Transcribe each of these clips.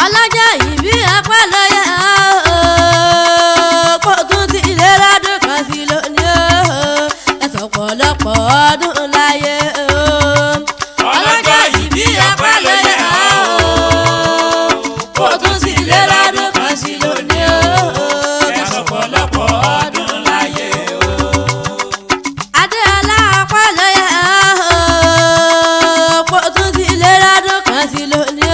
ọlọ́jọ́ ìbí ọpẹ́ ló yẹ kó tún ti lé lọ́dún kan sí lónìí ẹ̀sọ̀ pọ̀lọpọ̀ ọdún láyé ọlọ́jọ́ ìbí ọpẹ́ ló yẹ kó tún ti lé lọ́dún kan sí lónìí ẹ̀sọ̀ pọ̀lọpọ̀ ọdún láyé Adéọlá ọpẹ́ ló yẹ kó tún ti lé lọ́dún kan sí lónìí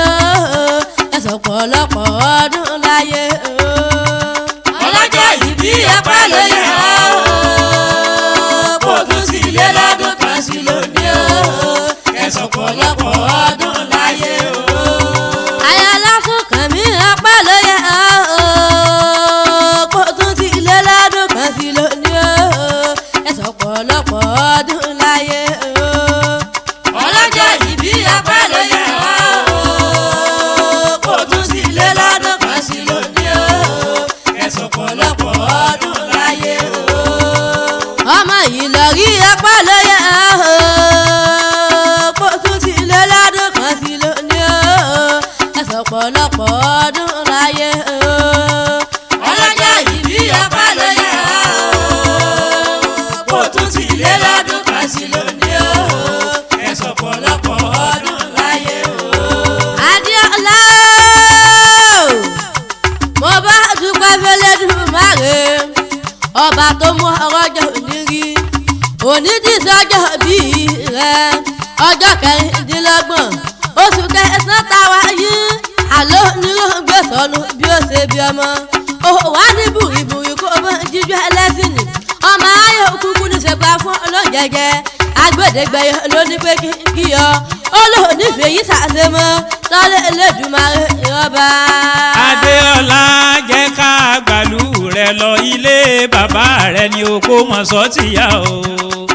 ẹ̀sọ̀ pọ̀lọpọ̀ ọdún láyé ọlọ́jọ́ ìbí ọpẹ́ ló yẹ kó tún ti lé lọ́dún kan sí lónìí ẹ̀sọ̀ pọ̀lọpọ̀ ọdún láyé Ayọ̀lá Súnkànmí ọpẹ́ ló yẹ kó tún ti lé lọ́dún kan sí lónìí ẹ̀sọ̀ pọ̀lọpọ̀ ọdún láyé ọlọ́jọ́ ìbí ọpẹ́ ló yẹ kó tún ti lé lọ́dún kan sí lónìí ẹ̀sọ̀ pọ̀lọpọ̀ ọdún láyé ọmọ Ìlọrí ọpẹ́ ló yẹ kó tún ti lé lọ́dún kan sí lónìí ẹ̀sọ̀ pọ̀lọpọ̀ ọdún láyé ọlọ́jọ́ ìbí ọpẹ́ ló yẹ kó tún ti lé lọ́dún kan sí lónìí ẹ̀sọ̀ pọ̀lọpọ̀ ọdún láyé Adéọlá mo bá dúpẹ́ f'Ẹlẹ́dùmarè ọba tó mú ọrọ̀jọ́ onírí òní ti sọ́jọ́ bíi rẹ̀ ọjọ́ kẹrìndínlọ́gbọ̀n oṣù kẹsàn-án táwa yìí àlọ́ níròǹgbé sọnù bí ó ṣe bí ọmọ wà ní bùrìbùrì kó bọ́ jíjọ́ ẹlẹ́sìn ni ọmọ ayé òkúkú ní ṣègbà fún olóńjẹjẹ agbẹ́dẹ́gbẹ́yọ ló ní pé kí ọ olóònífẹ̀ẹ́ yìí ṣàṣemọ́ tọ́lẹ̀ Elédùmarè ọba. Adéọlá jẹ́ ká gbàlú rẹ lọ ilé bàbá rẹ ní Ògbómọ̀ṣọ́ tìyá o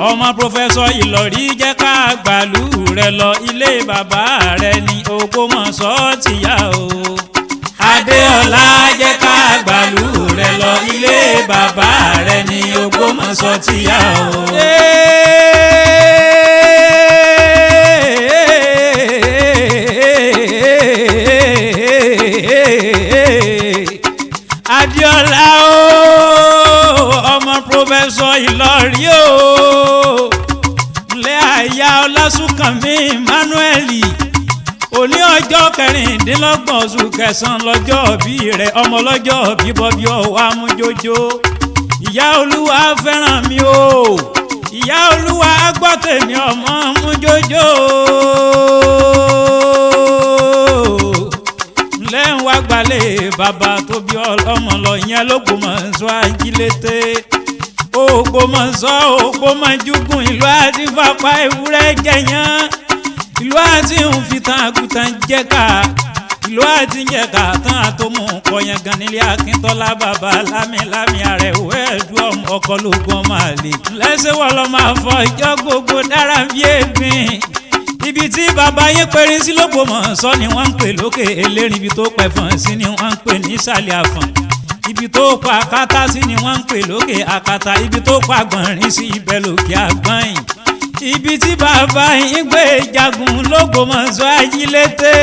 ọmọ pòfẹ́sọ̀ Ìlọrí jẹ́ ká gbàlú rẹ lọ ilé bàbá rẹ ní Ògbómọ̀ṣọ́ tìyá o Adéọlá jẹ́ ká gbàlú rẹ lọ ilé bàbá rẹ ní Ògbómọ̀ṣọ́ tìyá o. Adéọlá o ọmọ pòfẹ́sọ̀ Ìlọrí o ńlẹ́ àyà Ọlásùnkànmí Emmanuel òní ọjọ́ kẹrìndínlọ́gbọ̀n oṣù kẹsàn-án lọ́jọ́ bí rẹ̀ ọmọ lọ́jọ́ bí bọ́bí ọwọ́ amújójó ìyá Olúwa fẹ́ràn mi o ìyá Olúwa gbọ́ tèmi ọmọ amújójó ńlẹ́ ń wá gbalẹ̀ bàbá tó bí ọlọ́mọ lọ yẹn l'Ógbómọ̀ṣọ́ ajílété Ògbómọ̀ṣọ́ Ògbómọ̀júgùn ìlú àti fapá ewúrẹ́ jẹyàn ìlú àti ń fi tan àgùntàn jẹ́ka ìlú àti ń jẹ́ka tán àtọmọ kọyàn gan nílé Akíntọ́lá bàbá lámìlámì Àrẹ̀wò ẹ̀dùn ọmọ ọkọ lógún ọmọ àlè lẹ́sẹ̀ wọ́n lọ́ máa fọ ìjọ gbogbo dára bí ègbìn ibi tí bàbá yín perin sí l'Ógbómọ̀ṣọ́ ni wọ́n ń pè lókè elérin ibi tó pẹ̀fọ̀n sí ni wọ́n ń pè ní ìsàlẹ̀ àfọ̀n ibi tó pa akátá sí ni wọ́n ń pè lókè àkàtà ibi tó pa àgbọ̀nrín sí ibẹ̀ lókè àgbọ̀nyìn ibi tí bàbá yín gbé jagun l'Ógbómọ̀ṣọ́ ajílété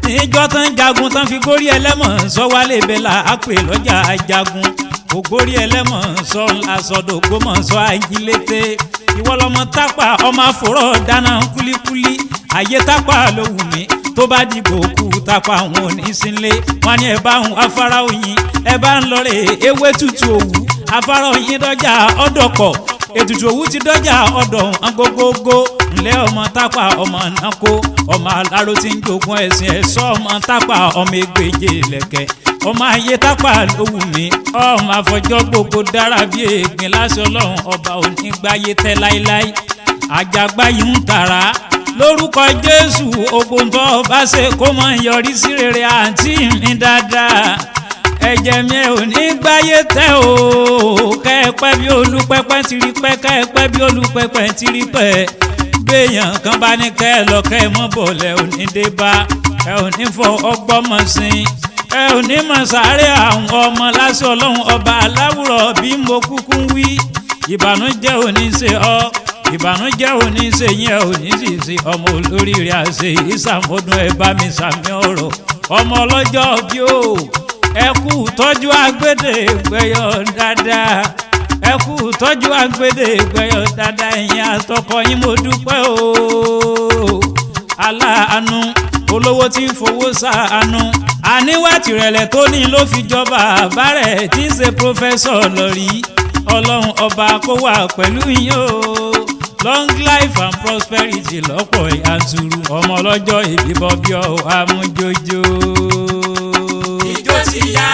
níjọ́ tán jagun tán fi górí Ẹlẹ́mọ̀ṣọ́ wálé bẹ́là àpè lọ́jà ajagun ògbórí Ẹlẹ́mọ̀ṣọ́ lásọdọ̀ Ògbómọ̀ṣọ́ ajílété ìwọ lọmọ tápà ọmọ àfòrọ̀ dáná kúlíkúlí ayé tápà ló wù mí tó bá dìbò kú tápà àwọn onísínlé wọn ni ẹ bá ń afárá òyìn ẹ bá ń lọ rè ewé tútù òwú afárá òyìn dọ́jà ọ̀dọ̀pọ̀ ètùtù òwú ti dọ́jà ọ̀dọ̀ agogogo ńlẹ́ ọmọ tápà ọmọ nàkó ọmọ aláró tí ń jogún ẹ̀sìn ẹ̀ṣọ́ ọmọ tápà ọmọ egbèje lẹ̀kẹ̀ ọmọ ayé tápà ló wù mí ọmọ àfọjọ́ gbogbo dára bí ègbìn láṣẹ Ọlọ́run ọba onígbáyé tẹ́ láíláí àjàgbá yìí ń tàrà lórúkọ Jésù ogun tó bá ṣe kó mọ yọrí sí rere àǹtí mi dáadáa ẹ̀jẹ̀ mi ò ní gbáyé tẹ́ o kẹ́ẹ̀pẹ́ bí olúpẹ́pẹ́ ti rí pẹ́ kẹ́ẹ̀pẹ́ bí olúpẹ́pẹ́ ti rí pẹ́ béèyàn kan bá ní kẹ́ ẹ lọ kẹ́ ẹ mọ́ bọ̀lẹ̀ ò ní dé bá ẹ ò ní fọ ọgbọ́mọ sí ẹ ò ní mọ̀ sáré àwọn ọmọ láṣẹ Ọlọ́run ọba aláwùrọ̀ bí mo kúkú wí ìbànújẹ́ ò ní ṣe ọ́ ìbànújẹ́ òní ṣèyìn ẹ̀ òní sì sí ọmọ olóríire àṣẹ ìsàmọ́dún ẹ̀ bá mi sàmì ọ̀rọ̀ ọmọ ọlọ́jọ́ bí ó ẹ kú tọ́jú agbédè gbẹ̀yọ̀ dáadáa ẹ kú tọ́jú agbédè gbẹ̀yọ̀ dáadáa ẹ̀yin àtọkọ yín mo dúpẹ́ o aláàánú olówó tí ń fowó ṣàánú àníwá tìrẹ̀lẹ̀ tó ní ló fi jọba àbárẹ̀ tí ń ṣe pòfẹ́sọ̀ lọ́rí ọlọ́run ọba kó wà pẹ̀lú yín o long life and prosperity lọ́pọ̀ yanturu ọmọ ọlọ́jọ́ ìbí bọ́ bí ọ amújójó. ìjó ti yá.